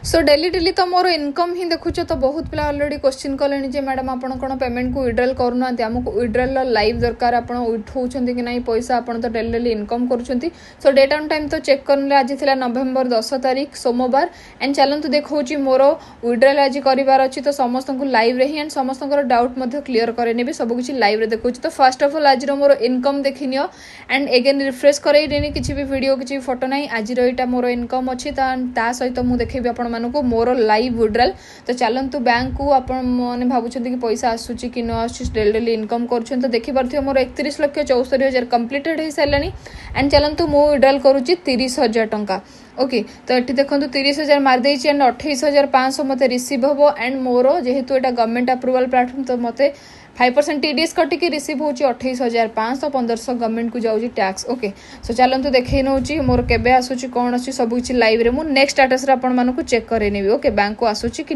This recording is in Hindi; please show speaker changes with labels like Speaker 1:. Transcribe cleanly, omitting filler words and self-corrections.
Speaker 1: सो डेली डेली तो मोर इनकम ही देखुच तो बहुत पिला ऑलरेडी क्वेश्चन कले मैडम आप पेमेंट को विड्रॉल करना आमको विड्रॉल लाइव दरकार आप उठाऊँ कि ना पैसा आप तो डेली डेली इनकम कर सो डेट ऑन टाइम तो चेक कर आज थी नवेम्बर 10 तारीख सोमवार एंड चलतु देखा मोर विड्रॉल आज करार अच्छी तो समस्त को लाइव ही एंड समस्त डाउट क्लीयर करे सबकि लाइव देखा तो फर्स्ट ऑफ ऑल आज मोर इनकम देखी नियो एंड एगेन रिफ्रेश करनी किसी भी वीडियो किसी फोटो ना आज यहाँ मोर इनकम अच्छी सहित मुझे देखेबी आपण मानक मोर लाइव विड्रॉल तो चलतु बैंक को आपने भावुं कि पैसा आसूची कि न आसूची डेली डेली इनकम कर तो देखिपे मोर 31,64,000 कंप्लीटेड हो सारे एंड चलतु मु विड्रॉल करुच्ची 30,000 टंका ओके तो ये देखो 30,000 मारदे एंड 28,500 मत रिसीव हम एंड मोर जेहेतु यहाँ गवर्नमेंट अप्रूवल प्लाटफॉर्म तो मत 5% टीडीएस कटिकी रिसीव हो 28,500 1500 गवर्नमेंट को जाऊँगी टैक्स ओके सो चलतु देखे नौ मोर केबे आसूची कौन अच्छी सब किसी लाइव रे मु नेक्स्ट स्टेटस रे आपण मानकु चेक करे नेबी ओके बैंक को आसूची कि